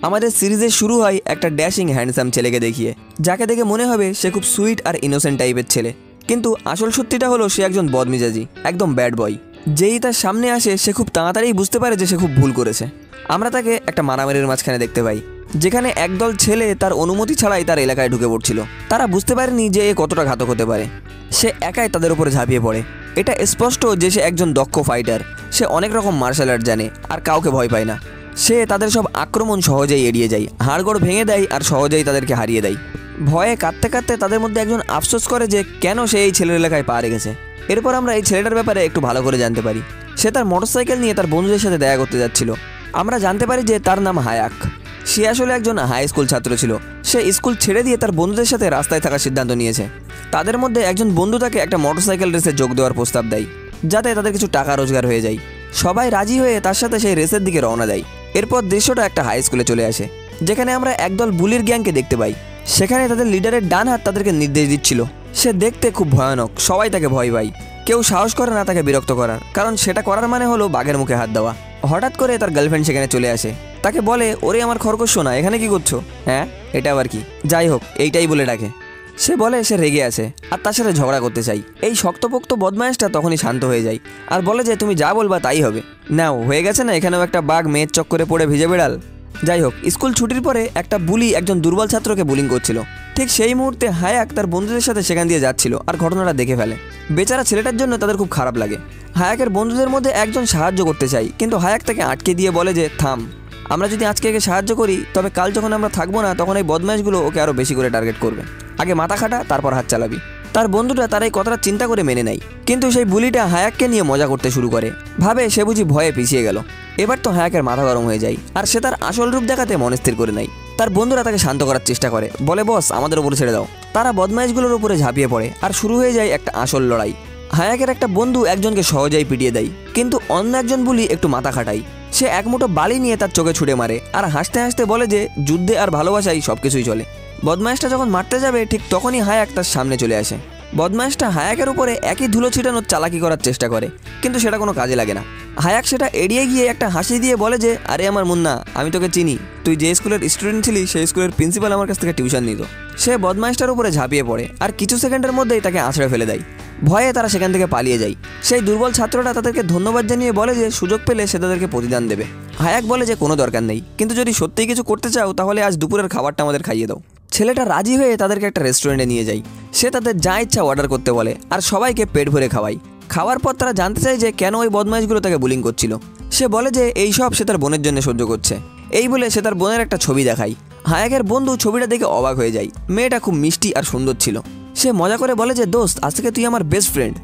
আমাদের সিরিজের শুরু হয় একটা ড্যাশিং হ্যান্ডসাম ছেলেকে দেখিয়ে, যাকে দেখে মনে হবে সে খুব সুইট আর ইনোসেন্ট টাইপের ছেলে, কিন্তু আসল সত্যিটা হলো সে একজন বদমেজাজি, একদম ব্যাড বয়। যেই তার সামনে আসে সে খুব তাড়াতাড়ি বুঝতে পারে যে সে খুব ভুল করেছে। আমরা তাকে একটা মারামারির মাঝখানে দেখতে পাই, যেখানে একদল ছেলে তার অনুমতি ছাড়াই তার এলাকায় ঢুকে পড়ছিল। তারা বুঝতে পারেনি যে এ কতটা ঘাতক হতে পারে। সে একাই তাদের উপরে ঝাঁপিয়ে পড়ে। এটা স্পষ্ট যে সে একজন দক্ষ ফাইটার। সে অনেক রকম মার্শাল আর্ট জানে আর কাউকে ভয় পায় না। সে তাদের সব আক্রমণ সহজেই এড়িয়ে যায়, হাড়গোড় ভেঙে দেয় আর সহজেই তাদেরকে হারিয়ে দেয়। ভয়ে কাঁদতে কাঁদতে তাদের মধ্যে একজন আফসোস করে যে কেন সে এই ছেলের এলাকায় পা রেখেছে। এরপর আমরা এই ছেলেটার ব্যাপারে একটু ভালো করে জানতে পারি। সে তার মোটরসাইকেল নিয়ে তার বন্ধুদের সাথে দেখা করতে যাচ্ছিল। আমরা জানতে পারি যে তার নাম হায়াক। সে আসলে একজন হাই স্কুল ছাত্র ছিল। সে স্কুল ছেড়ে দিয়ে তার বন্ধুদের সাথে রাস্তায় থাকার সিদ্ধান্ত নিয়েছে। তাদের মধ্যে একজন বন্ধু তাকে একটা মোটরসাইকেল রেসে যোগ দেওয়ার প্রস্তাব দেয়, যাতে তাদের কিছু টাকা রোজগার হয়ে যায়। সবাই রাজি হয়ে তার সাথে সেই রেসের দিকে রওনা দেয়। এরপর দৃশ্যটা একটা হাই স্কুলে চলে আসে, যেখানে আমরা একদল বুলির গ্যাংকে দেখতে পাই। সেখানে তাদের লিডারের ডান হাত তাদেরকে নির্দেশ দিচ্ছিল। সে দেখতে খুব ভয়ানক, সবাই তাকে ভয় পায়। কেউ সাহস করে না তাকে বিরক্ত করার, কারণ সেটা করার মানে হলো বাঘের মুখে হাত দেওয়া। হঠাৎ করে তার গার্লফ্রেন্ড সেখানে চলে আসে। তাকে বলে, ওরে আমার খরগোশ সোনা, এখানে কি করছো? হ্যাঁ, এটা আবার কি? যাই হোক, এইটাই বলে ডাকে। সে বলে সে রেগে আছে আর তার সাথে ঝগড়া করতে চাই। এই শক্তপোক্ত বদমাইশটা তখনই শান্ত হয়ে যায় আর বলে যে তুমি যা বলবা তাই হবে। নাও, হয়ে গেছে না, এখানেও একটা বাঘ মেয়ের চক্করে পড়ে ভিজে বেড়াল। যাই হোক, স্কুল ছুটির পরে একটা বুলি একজন দুর্বল ছাত্রকে বুলিং করছিল। ঠিক সেই মুহূর্তে হায়াক তার বন্ধুদের সাথে সেখান দিয়ে যাচ্ছিল আর ঘটনাটা দেখে ফেলে। বেচারা ছেলেটার জন্য তাদের খুব খারাপ লাগে। হায়াকের বন্ধুদের মধ্যে একজন সাহায্য করতে চাই, কিন্তু হায়াক তাকে আটকে দিয়ে বলে যে থাম, আমরা যদি আজকে একে সাহায্য করি তবে কাল যখন আমরা থাকবো না তখন এই বদমাইশগুলো ওকে আরও বেশি করে টার্গেট করবে। আগে মাথা খাটা, তারপর হাত চালাবি। তার বন্ধুটা তার এই কথাটা চিন্তা করে মেনে নেয়, কিন্তু সেই বুলিটা হায়াককে নিয়ে মজা করতে শুরু করে। ভাবে সে বুঝি ভয়ে পিছিয়ে গেল। এবার তো হায়াকের মাথা গরম হয়ে যায় আর সে তার আসল রূপ দেখাতে মনস্থির করে নেয়। তার বন্ধুরা তাকে শান্ত করার চেষ্টা করে, বলে বস আমাদের উপরে ছেড়ে দাও। তারা বদমাইশগুলোর উপরে ঝাঁপিয়ে পড়ে আর শুরু হয়ে যায় একটা আসল লড়াই। হায়াকের একটা বন্ধু একজনকে সহজেই পিটিয়ে দেয়, কিন্তু অন্য একজন বুলি একটু মাথা খাটায়। সে এক মুঠো বালি নিয়ে তার চোখে ছুঁড়ে মারে আর হাসতে হাসতে বলে যে যুদ্ধে আর ভালোবাসায় সবকিছুই চলে। বদমাইশটা যখন মারতে যাবে ঠিক তখনই হায়াক তার সামনে চলে আসে। বদমাইশটা হায়াকের উপরে একই ধুলো ছিটানোর চালাকি করার চেষ্টা করে, কিন্তু সেটা কোনো কাজে লাগে না। হায়াক সেটা এড়িয়ে গিয়ে একটা হাসি দিয়ে বলে যে আরে আমার মুন্না, আমি তোকে চিনি, তুই যে স্কুলের স্টুডেন্ট ছিলি সেই স্কুলের প্রিন্সিপাল আমার কাছ থেকে টিউশন নিত। সে বদমাইশটার উপরে ঝাঁপিয়ে পড়ে আর কিছু সেকেন্ডের মধ্যেই তাকে আছড়ে ফেলে দেয়। ভয়ে তারা সেখান থেকে পালিয়ে যায়। সেই দুর্বল ছাত্রটা তাদেরকে ধন্যবাদ জানিয়ে বলে যে সুযোগ পেলে সে তাদেরকে প্রতিদান দেবে। হায়াক বলে যে কোনো দরকার নেই, কিন্তু যদি সত্যিই কিছু করতে চাও তাহলে আজ দুপুরের খাবারটা আমাদের খাইয়ে দাও। ছেলেটা রাজি হয়ে তাদেরকে একটা রেস্টুরেন্টে নিয়ে যায়। সে তাদের যা ইচ্ছা অর্ডার করতে বলে আর সবাইকে পেট ভরে খাওয়ায়। খাওয়ার পর তারা জানতে চায় যে কেন ওই বদমাইশগুলো তাকে বুলিং করছিল। সে বলে যে এই সব সে তার বোনের জন্য সহ্য করছে। এই বলে সে তার বোনের একটা ছবি দেখায়। হায়াকের বন্ধু ছবিটা দেখে অবাক হয়ে যায়। মেয়েটা খুব মিষ্টি আর সুন্দর ছিল। সে মজা করে বলে যে দোস্ত, আজ থেকে তুই আমার বেস্ট ফ্রেন্ড।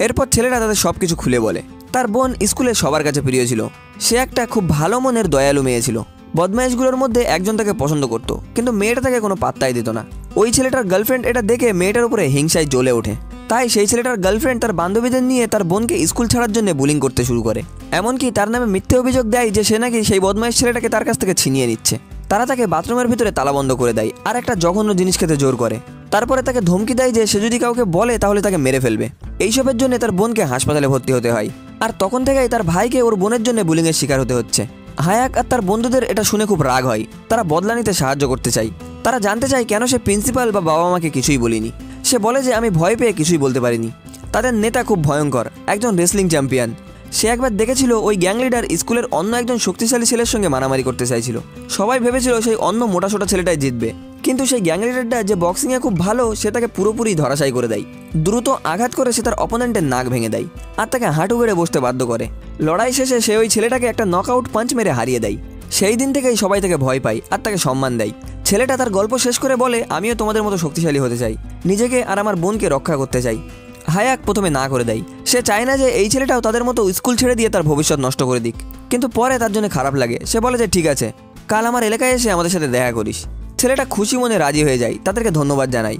এরপর ছেলেটা তাদের সব কিছু খুলে বলে। তার বোন স্কুলে সবার কাছে প্রিয় ছিল। সে একটা খুব ভালো মনের দয়ালু মেয়ে ছিল। বদমাইশগুলোর মধ্যে একজন তাকে পছন্দ করত, কিন্তু মেয়েটা তাকে কোনো পাত্তাই দিত না। ওই ছেলেটার গার্লফ্রেন্ড এটা দেখে মেয়েটার উপরে হিংসায় জ্বলে ওঠে। তাই সেই ছেলেটার গার্লফ্রেন্ড তার বান্ধবীদের নিয়ে তার বোনকে স্কুল ছাড়ার জন্য বুলিং করতে শুরু করে। এমনকি তার নামে মিথ্যে অভিযোগ দেয় যে সে নাকি সেই বদমাইশ ছেলেটাকে তার কাছ থেকে ছিনিয়ে নিচ্ছে। তারা তাকে বাথরুমের ভিতরে তালাবন্ধ করে দেয় আর একটা জঘন্য জিনিস খেতে জোর করে। তারপরে তাকে ধমকি দেয় যে সে যদি কাউকে বলে তাহলে তাকে মেরে ফেলবে। এইসবের জন্য তার বোনকে হাসপাতালে ভর্তি হতে হয়। আর তখন থেকেই তার ভাইকে ওর বোনের জন্য বুলিংয়ের শিকার হতে হচ্ছে। হায়াক আর তার বন্ধুদের এটা শুনে খুব রাগ হয়। তারা বদলা নিতে সাহায্য করতে চায়। তারা জানতে চায় কেন সে প্রিন্সিপাল বা বাবা মাকে কিছুই বলিনি। সে বলে যে আমি ভয় পেয়ে কিছুই বলতে পারিনি। তাদের নেতা খুব ভয়ঙ্কর, একজন রেসলিং চ্যাম্পিয়ন। সে একবার দেখেছিল ওই গ্যাং লিডার স্কুলের অন্য একজন শক্তিশালী ছেলের সঙ্গে মারামারি করতে চাইছিল। সবাই ভেবেছিল সেই অন্য মোটাসোটা ছেলেটাই জিতবে, কিন্তু সেই গ্যাং লিডারটা যে বক্সিংয়ে খুব ভালো সে তাকে পুরোপুরি ধরাশায়ী করে দেয়। দ্রুত আঘাত করে সে তার অপোনেন্টের নাক ভেঙে দেয় আর তাকে হাঁটু গেড়ে বসতে বাধ্য করে। লড়াই শেষে সে ওই ছেলেটাকে একটা নকআউট পাঞ্চ মেরে হারিয়ে দেয়। সেই দিন থেকেই সবাই তাকে ভয় পায় আর তাকে সম্মান দেয়। ছেলেটা তার গল্প শেষ করে বলে আমিও তোমাদের মতো শক্তিশালী হতে চাই, নিজেকে আর আমার বোনকে রক্ষা করতে চাই। হায়াক প্রথমে না করে দেয়। সে চায় না যে এই ছেলেটাও তাদের মতো স্কুল ছেড়ে দিয়ে তার ভবিষ্যৎ নষ্ট করে দিক, কিন্তু পরে তার জন্য খারাপ লাগে। সে বলে যে ঠিক আছে, কাল আমার এলাকায় এসে আমাদের সাথে দেখা করিস। ছেলেটা খুশি মনে রাজি হয়ে যায়, তাদেরকে ধন্যবাদ জানাই।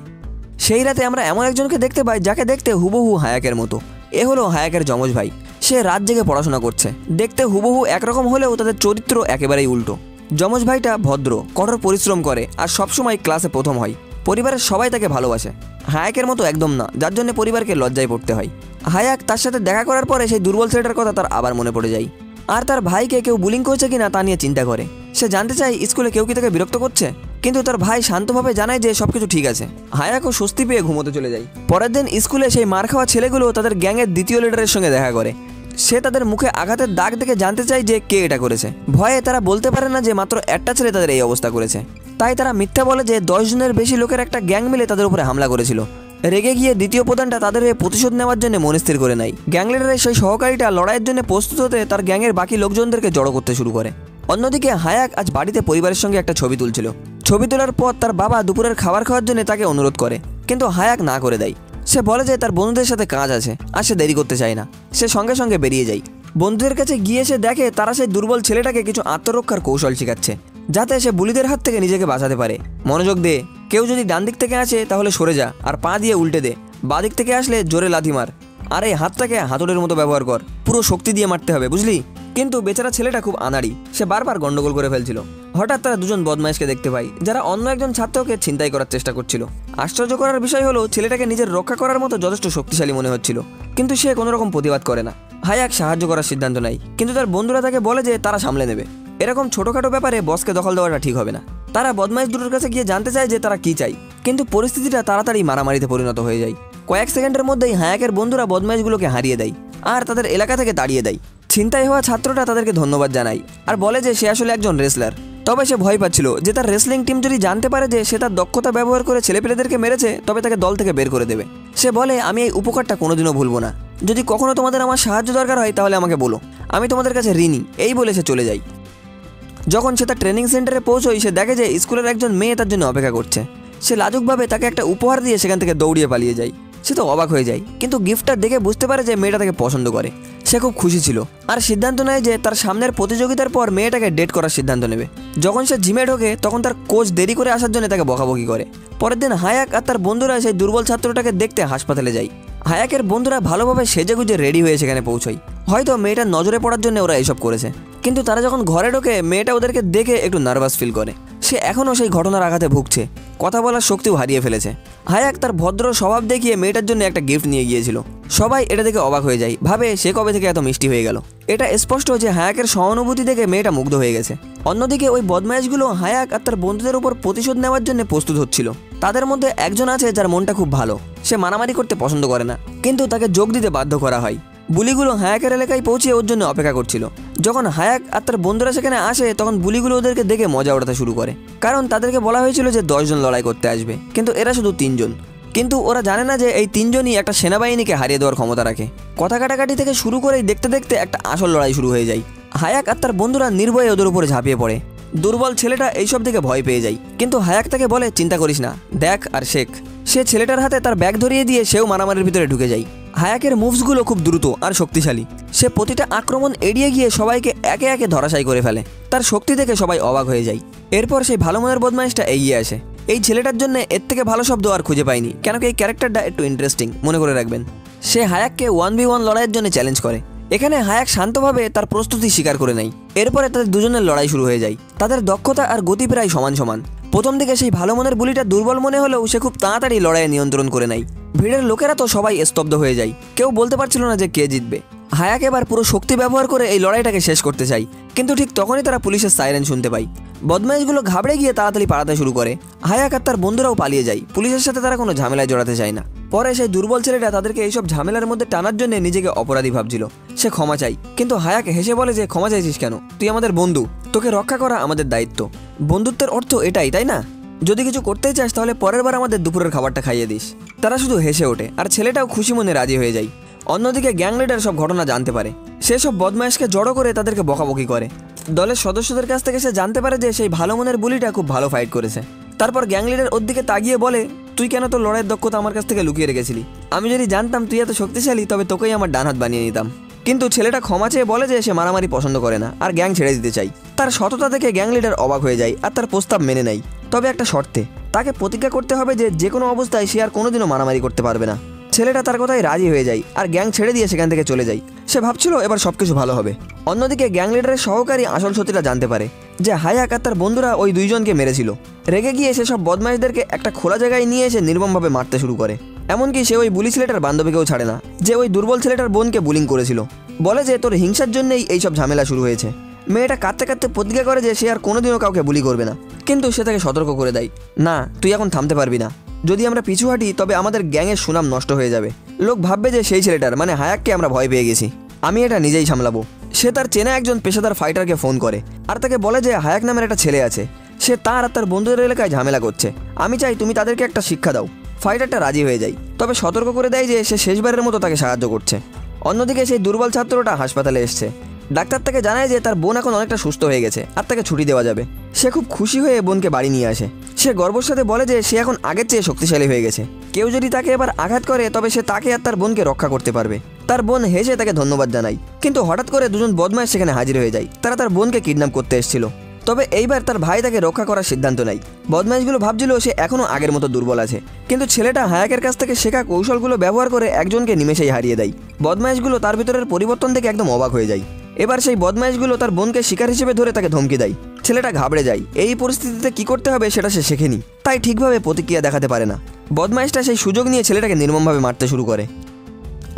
সেই রাতে আমরা এমন একজনকে দেখতে পাই যাকে দেখতে হুবহু হায়াকের মতো। এ হলো হায়াকের যমজ ভাই। সে রাত জেগে পড়াশোনা করছে। দেখতে হুবহু একরকম হলেও তাদের চরিত্র একেবারেই উল্টো। যমজ ভাইটা ভদ্র, কঠোর পরিশ্রম করে আর সবসময় ক্লাসে প্রথম হয়। পরিবারের সবাই তাকে ভালোবাসে। হায়াকের মতো একদম না, যার জন্য পরিবারকে লজ্জায় পড়তে হয়। হায়াক তার সাথে দেখা করার পরে সেই দুর্বল ছেলেটার কথা তার আবার মনে পড়ে যায় আর তার ভাইকে কেউ বুলিং করছে কিনা তা নিয়ে চিন্তা করে। সে জানতে চায় স্কুলে কেউ কি তাকে বিরক্ত করছে, কিন্তু তার ভাই শান্তভাবে জানায় যে সবকিছু ঠিক আছে। হায়াকও স্বস্তি পেয়ে ঘুমোতে চলে যায়। পরের দিন স্কুলে সেই মার খাওয়া ছেলেগুলো তাদের গ্যাংয়ের দ্বিতীয় লিডারের সঙ্গে দেখা করে। সে তাদের মুখে আঘাতের দাগ দেখে জানতে চায় যে কে এটা করেছে। ভয়ে তারা বলতে পারে না যে মাত্র একটা ছেলে তাদের এই অবস্থা করেছে। তাই তারা মিথ্যা বলে যে 10 জনের বেশি লোকের একটা গ্যাং মিলে তাদের উপরে হামলা করেছিল। রেগে গিয়ে দ্বিতীয় প্রধানটা তাদের প্রতিশোধ নেওয়ার জন্য মনস্থির করে নেয়। গ্যাং লিডারের সেই সহকারীটা লড়াইয়ের জন্য প্রস্তুত হতে তার গ্যাংয়ের বাকি লোকজনদেরকে জড়ো করতে শুরু করে। অন্যদিকে হায়াক আজ বাড়িতে পরিবারের সঙ্গে একটা ছবি তুলছিল। ছবি তোলার পর তার বাবা দুপুরের খাবার খাওয়ার জন্য তাকে অনুরোধ করে, কিন্তু হায়াক না করে দেয়। সে বলে যে তার বন্ধুদের সাথে কাজ আছে আর সে দেরি করতে চায় না। সে সঙ্গে সঙ্গে বেরিয়ে যায়। বন্ধুদের কাছে গিয়ে সে দেখে তারা সেই দুর্বল ছেলেটাকে কিছু আত্মরক্ষার কৌশল শেখাচ্ছে, যাতে সে বুলিদের হাত থেকে নিজেকে বাঁচাতে পারে। মনোযোগ দে, কেউ যদি ডান দিক থেকে আসে তাহলে সরে যা আর পা দিয়ে উল্টে দে, বাঁ দিক থেকে আসলে জোরে লাথি মার, আর এই হাতটাকে হাতুড়ের মতো ব্যবহার কর, পুরো শক্তি দিয়ে মারতে হবে, বুঝলি? কিন্তু বেচারা ছেলেটা খুব আনাড়ি, সে বারবার গন্ডগোল করে ফেলছিল। হঠাৎ তারা দুজন বদমাইশকে দেখতে পায়, যারা অন্য একজন ছাত্রকে ছিনতাই করার চেষ্টা করছিল। আশ্চর্য করার বিষয় হলো ছেলেটাকে নিজের রক্ষা করার মতো যথেষ্ট শক্তিশালী মনে হচ্ছিল, কিন্তু সে কোনো রকম প্রতিবাদ করে না। হায়াক সাহায্য করার সিদ্ধান্ত নেয়, কিন্তু তার বন্ধুরা তাকে বলে যে তারা সামলে নেবে। এরকম ছোটখাটো ব্যাপারে বসকে দখল দেওয়াটা ঠিক হবে না। তারা বদমাইশ দুটোর কাছে গিয়ে জানতে চায় যে তারা কি চায়, কিন্তু পরিস্থিতিটা তাড়াতাড়ি মারামারিতে পরিণত হয়ে যায়। কয়েক সেকেন্ডের মধ্যেই হায়াকের বন্ধুরা বদমাইশগুলোকে হারিয়ে দেয় আর তাদের এলাকা থেকে তাড়িয়ে দেয়। ছিনতাই হওয়া ছাত্রটা তাদেরকে ধন্যবাদ জানায় আর বলে যে সে আসলে একজন রেসলার। তবে সে ভয় পাচ্ছিল যে তার রেসলিং টিম যদি জানতে পারে যে সে তার দক্ষতা ব্যবহার করে ছেলেপেলেদেরকে মেরেছে, তবে তাকে দল থেকে বের করে দেবে। সে বলে, আমি এই উপকারটা কোনোদিনও ভুলবো না। যদি কখনো তোমাদের আমার সাহায্য দরকার হয় তাহলে আমাকে বলো, আমি তোমাদের কাছে ঋণী। এই বলে সে চলে যায়। যখন সে তার ট্রেনিং সেন্টারে পৌঁছয়, সে দেখে যে স্কুলের একজন মেয়ে তার জন্য অপেক্ষা করছে। সে লাজুকভাবে তাকে একটা উপহার দিয়ে সেখান থেকে দৌড়িয়ে পালিয়ে যায়। সে তো অবাক হয়ে যায়, কিন্তু গিফটটা দেখে বুঝতে পারে যে মেয়েটা তাকে পছন্দ করে। সে খুব খুশি ছিল আর সিদ্ধান্ত নেয় যে তার সামনের প্রতিযোগিতার পর মেয়েটাকে ডেট করার সিদ্ধান্ত নেবে। যখন সে জিমে ঢোকে তখন তার কোচ দেরি করে আসার জন্য তাকে বকাবকি করে। পরের দিন হায়াক আর তার বন্ধুরা সেই দুর্বল ছাত্রটাকে দেখতে হাসপাতালে যায়। হায়াকের বন্ধুরা ভালোভাবে সেজেগুজে রেডি হয়ে সেখানে পৌঁছয়। হয়তো মেয়েটার নজরে পড়ার জন্য ওরা এসব করেছে, কিন্তু তারা যখন ঘরে ঢোকে মেয়েটা ওদেরকে দেখে একটু নার্ভাস ফিল করে। সে এখনও সেই ঘটনার আঘাতে ভুগছে, কথা বলার শক্তিও হারিয়ে ফেলেছে। হায়াক তার ভদ্র স্বভাব দেখিয়ে মেয়েটার জন্য একটা গিফট নিয়ে গিয়েছিল। সবাই এটা দেখে অবাক হয়ে যায়, ভাবে সে কবে থেকে এত মিষ্টি হয়ে গেল। এটা স্পষ্ট যে হায়াকের সহানুভূতি দেখে মেয়েটা মুগ্ধ হয়ে গেছে। অন্যদিকে ওই বদমাইশগুলো হায়াক আর তার বন্ধুদের উপর প্রতিশোধ নেওয়ার জন্য প্রস্তুত হচ্ছিল। তাদের মধ্যে একজন আছে যার মনটা খুব ভালো, সে মারামারি করতে পছন্দ করে না, কিন্তু তাকে যোগ দিতে বাধ্য করা হয়। বুলিগুলো হায়াকের এলাকায় পৌঁছে ওর জন্য অপেক্ষা করছিল। যখন হায়াক আর তার বন্ধুরা সেখানে আসে তখন বুলিগুলো ওদেরকে দেখে মজা ওঠাতে শুরু করে, কারণ তাদেরকে বলা হয়েছিল যে 10 জন লড়াই করতে আসবে, কিন্তু এরা শুধু 3 জন। কিন্তু ওরা জানে না যে এই 3 জনই একটা সেনাবাহিনীকে হারিয়ে দেওয়ার ক্ষমতা রাখে। কথা কাটাকাটি থেকে শুরু করেই দেখতে দেখতে একটা আসল লড়াই শুরু হয়ে যায়। হায়াক আর তার বন্ধুরা নির্ভয়ে ওদের উপরে ঝাঁপিয়ে পড়ে। দুর্বল ছেলেটা এইসব দেখে ভয় পেয়ে যায়, কিন্তু হায়াক তাকে বলে, চিন্তা করিস না, দেখ আর শেখ। সে ছেলেটার হাতে তার ব্যাগ ধরিয়ে দিয়ে সেও মারামারির ভিতরে ঢুকে যায়। হায়াকের মুভসগুলো খুব দ্রুত আর শক্তিশালী। সে প্রতিটা আক্রমণ এড়িয়ে গিয়ে সবাইকে একে একে ধরাশায়ী করে ফেলে। তার শক্তি দেখে সবাই অবাক হয়ে যায়। এরপর সেই ভালো মনের বদমাইশটা এগিয়ে আসে। এই ছেলেটার জন্য এর থেকে ভালো শব্দ আর খুঁজে পাইনি, কেন কি এই ক্যারেক্টারটা একটু ইন্টারেস্টিং, মনে করে রাখবেন। সে হায়াককে 1v1 লড়াইয়ের জন্য চ্যালেঞ্জ করে। এখানে হায়াক শান্তভাবে তার প্রস্তুতি স্বীকার করে নেয়। এরপরে তাদের দুজনের লড়াই শুরু হয়ে যায়। তাদের দক্ষতা আর গতি প্রায় সমান সমান। প্রথম দিকে সেই ভালো মনের বুলিটা দুর্বল মনে হলেও সে খুব তাড়াতাড়ি লড়াইয়ে নিয়ন্ত্রণ করে নেয়। ভিড়ের লোকেরা তো সবাই স্তব্ধ হয়ে যায়, কেউ বলতে পারছিল না যে কে জিতবে। হায়াক এবার পুরো শক্তি ব্যবহার করে এই লড়াইটাকে শেষ করতে চায়, কিন্তু ঠিক তখনই তারা পুলিশের সাইরেন শুনতে পায়। বদমাইশগুলো ঘাবড়ে গিয়ে তাড়াতাড়ি পালাতে শুরু করে। হায়াক আর তার বন্ধুরাও পালিয়ে যায়। পুলিশের সাথে তারা কোনো ঝামেলায় জড়াতে চায় না। পরে সেই দুর্বল ছেলেটা তাদেরকে এইসব ঝামেলার মধ্যে টানার জন্য নিজেকে অপরাধী ভাবছিল। সে ক্ষমা চায়, কিন্তু হায়াক হেসে বলে যে ক্ষমা চাইছিস কেন, তুই আমাদের বন্ধু, তোকে রক্ষা করা আমাদের দায়িত্ব। বন্ধুত্বের অর্থ এটাই, তাই না? যদি কিছু করতেই চাস তাহলে পরের বার আমাদের দুপুরের খাবারটা খাইয়ে দিস। তারা শুধু হেসে ওঠে আর ছেলেটাও খুশি মনে রাজি হয়ে যায়। অন্যদিকে গ্যাং লিডার সব ঘটনা জানতে পারে। সে সব বদমাইশকে জড়ো করে তাদেরকে বকাবকি করে। দলের সদস্যদের কাছ থেকে সে জানতে পারে যে সেই ভালো মনের বুলিটা খুব ভালো ফাইট করেছে। তারপর গ্যাং লিডার ওর দিকে তাকিয়ে বলে, তুই কেন তোর লড়াইয়ের দক্ষতা আমার কাছ থেকে লুকিয়ে রেখেছিলি? আমি যদি জানতাম তুই এত শক্তিশালী তবে তোকেই আমার ডান হাত বানিয়ে নিতাম। কিন্তু ছেলেটা ক্ষমা চেয়ে বলে যে সে মারামারি পছন্দ করে না আর গ্যাং ছেড়ে দিতে চাই। তার সততা দেখে গ্যাং লিডার অবাক হয়ে যায় আর তার প্রস্তাব মেনে নেয়, তবে একটা শর্তে। তাকে প্রতিজ্ঞা করতে হবে যে যে কোনো অবস্থায় সে আর কোনোদিনও মারামারি করতে পারবে না। ছেলেটা তার কথায় রাজি হয়ে যায় আর গ্যাং ছেড়ে দিয়ে সেখান থেকে চলে যায়। সে ভাবছিল এবার সবকিছু ভালো হবে। অন্যদিকে গ্যাং লিডারের সহকারী আসল সত্যিটা জানতে পারে যে হায়াক আর তার বন্ধুরা ওই 2 জনকে মেরেছিল। রেগে গিয়ে সেসব বদমাইশদেরকে একটা খোলা জায়গায় নিয়ে এসে নির্মমভাবে মারতে শুরু করে। এমনকি সে ওই বুলি ছেলেটার বান্ধবীকেও ছাড়ে না, যে ওই দুর্বল ছেলেটার বোনকে বুলিং করেছিল। বলে যে তোর হিংসার জন্যই এইসব ঝামেলা শুরু হয়েছে। মেয়েটা কাঁদতে কাঁদতে প্রতিজ্ঞা করে যে সে আর কোনোদিনও কাউকে বুলি করবে না, কিন্তু সে তাকে সতর্ক করে দেয়, না তুই এখন থামতে পারবি না, যদি আমরা পিছু হাঁটি তবে আমাদের গ্যাংয়ের সুনাম নষ্ট হয়ে যাবে, লোক ভাববে যে সেই ছেলেটার মানে হায়াককে আমরা ভয় পেয়ে গেছি, আমি এটা নিজেই সামলাবো। সে তার চেনা একজন পেশাদার ফাইটারকে ফোন করে আর তাকে বলে যে হায়াক নামের একটা ছেলে আছে, সে তার আর তার বন্ধুদের এলাকায় ঝামেলা করছে, আমি চাই তুমি তাদেরকে একটা শিক্ষা দাও। ফাইটারটা রাজি হয়ে যায়, তবে সতর্ক করে দেয় যে সে শেষবারের মতো তাকে সাহায্য করছে। অন্যদিকে সেই দুর্বল ছাত্রটা হাসপাতালে এসছে, ডাক্তার তাকে জানায় যে তার বোন এখন অনেকটা সুস্থ হয়ে গেছে আর তাকে ছুটি দেওয়া যাবে। সে খুব খুশি হয়ে বোনকে বাড়ি নিয়ে আসে। সে গর্বের সাথে বলে যে সে এখন আগের চেয়ে শক্তিশালী হয়ে গেছে, কেউ যদি তাকে এবার আঘাত করে তবে সে তাকে আর তার বোনকে রক্ষা করতে পারবে। তার বোন হেসে তাকে ধন্যবাদ জানায়, কিন্তু হঠাৎ করে দুজন বদমাশ সেখানে হাজির হয়ে যায়, তারা তার বোনকে কিডন্যাপ করতে এসেছিল। তবে এইবার তার ভাই তাকে রক্ষা করার সিদ্ধান্ত নেয়। বদমাইশগুলো ভাবছিল সে এখনও আগের মতো দুর্বল আছে, কিন্তু ছেলেটা হায়াকের কাছ থেকে শেখা কৌশলগুলো ব্যবহার করে একজনকে নিমেষেই হারিয়ে দেয়। বদমাইশগুলো তার ভিতরের পরিবর্তন দেখে একদম অবাক হয়ে যায়। এবার সেই বদমাইশগুলো তার বোনকে শিকার হিসেবে ধরে তাকে ধমকি দেয়। ছেলেটা ঘাবড়ে যায়, এই পরিস্থিতিতে কি করতে হবে সেটা সে শেখেনি, তাই ঠিকভাবে প্রতিক্রিয়া দেখাতে পারে না। বদমাইশটা সেই সুযোগ নিয়ে ছেলেটাকে নির্মমভাবে মারতে শুরু করে।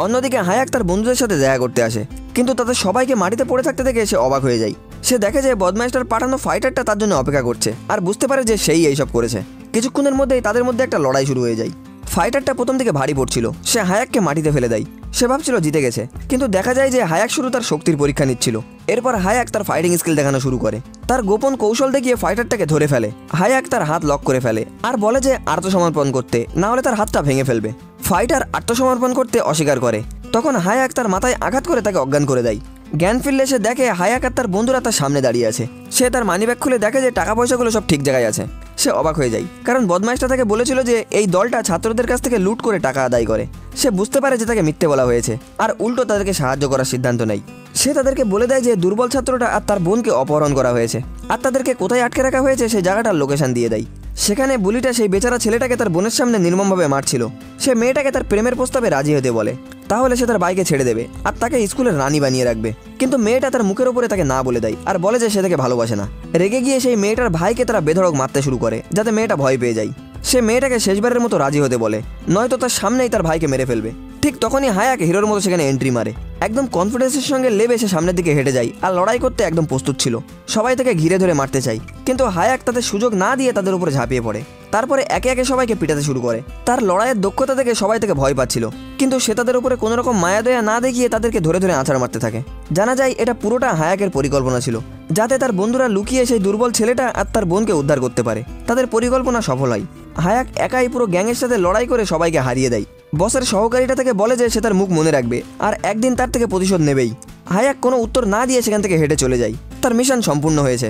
অন্যদিকে হায়াক তার বন্ধুদের সাথে দেখা করতে আসে, কিন্তু তাদের সবাইকে মাটিতে পড়ে থাকতে দেখে সে অবাক হয়ে যায়। সে দেখে যে বদমাইশটার পাঠানো ফাইটারটা তার জন্য অপেক্ষা করছে আর বুঝতে পারে যে সেই এইসব করেছে। কিছুক্ষণের মধ্যেই তাদের মধ্যে একটা লড়াই শুরু হয়ে যায়। ফাইটারটা প্রথম দিকে ভারী পড়ছিল, সে হায়াককে মাটিতে ফেলে দেয়। সে ভাবছিল জিতে গেছে, কিন্তু দেখা যায় যে হায়াক শুরু তার শক্তির পরীক্ষা নিচ্ছিল। এরপর হায়াক তার ফাইটিং স্কিল দেখানো শুরু করে, তার গোপন কৌশল দেখিয়ে ফাইটারটাকে ধরে ফেলে। হায়াক তার হাত লক করে ফেলে আর বলে যে আত্মসমর্পণ করতে, না হলে তার হাতটা ভেঙে ফেলবে। ফাইটার আত্মসমর্পণ করতে অস্বীকার করে, তখন হায়াক তার মাথায় আঘাত করে তাকে অজ্ঞান করে দেয়। জ্ঞান ফিরলে সে দেখে হায়াক আর তার বন্ধুরা তার সামনে দাঁড়িয়ে আছে। সে তার মানিব্যাগ খুলে দেখে যে টাকা পয়সাগুলো সব ঠিক জায়গায় আছে। সে অবাক হয়ে যায়, কারণ বদমাইশটা তাকে বলেছিল যে এই দলটা ছাত্রদের কাছ থেকে লুট করে টাকা আদায় করে। সে বুঝতে পারে যে তাকে মিথ্যে বলা হয়েছে আর উল্টো তাদেরকে সাহায্য করার সিদ্ধান্ত নেয়। সে তাদেরকে বলে দেয় যে দুর্বল ছাত্রটা আর তার বোনকে অপহরণ করা হয়েছে আর তাদেরকে কোথায় আটকে রাখা হয়েছে সেই জায়গাটার লোকেশন দিয়ে দেয়। সেখানে বুলিটা সেই বেচারা ছেলেটাকে তার বোনের সামনে নির্মমভাবে মারছিল। সে মেয়েটাকে তার প্রেমের প্রস্তাবে রাজি হতে বলে, তাহলে সে তার ভাইকে ছেড়ে দেবে আর তাকে স্কুলের রানী বানিয়ে রাখবে। কিন্তু মেয়েটা তার মুখের উপরে তাকে না বলে দেয় আর বলে যে সে তাকে ভালোবাসে না। রেগে গিয়ে সেই মেয়েটার ভাইকে তারা বেধড়ক মারতে শুরু করে, যাতে মেয়েটা ভয় পেয়ে যায়। সে মেয়েটাকে শেষবারের মতো রাজি হতে বলে, নয়তো তার সামনেই তার ভাইকে মেরে ফেলবে। ঠিক তখনই হায়াক হিরোর মতো সেখানে এন্ট্রি মারে। একদম কনফিডেন্সের সঙ্গে লেবে সে সামনের দিকে হেঁটে যায় আর লড়াই করতে একদম প্রস্তুত ছিল। সবাই তাকে ঘিরে ধরে মারতে চায়, কিন্তু হায়াক তাদের সুযোগ না দিয়ে তাদের উপরে ঝাঁপিয়ে পড়ে। তারপরে একে একে সবাইকে পিটাতে শুরু করে। তার লড়াইয়ের দক্ষতা দেখে সবাই তাকে ভয় পাচ্ছিল, কিন্তু সে তাদের উপরে কোনো রকম মায়াদয়া না দেখিয়ে তাদেরকে ধরে ধরে আছাড় মারতে থাকে। জানা যায় এটা পুরোটা হায়াকের পরিকল্পনা ছিল, যাতে তার বন্ধুরা লুকিয়ে সেই দুর্বল ছেলেটা আর তার বোনকে উদ্ধার করতে পারে। তাদের পরিকল্পনা সফল হয়। হায়াক একাই পুরো গ্যাংয়ের সাথে লড়াই করে সবাইকে হারিয়ে দেয়। বসের সহকারীটা থেকে বলে যে সে তার মুখ মনে রাখবে আর একদিন তার থেকে প্রতিশোধ নেবেই। হায়াক কোনো উত্তর না দিয়ে সেখান থেকে হেঁটে চলে যায়। তার মিশন সম্পূর্ণ হয়েছে।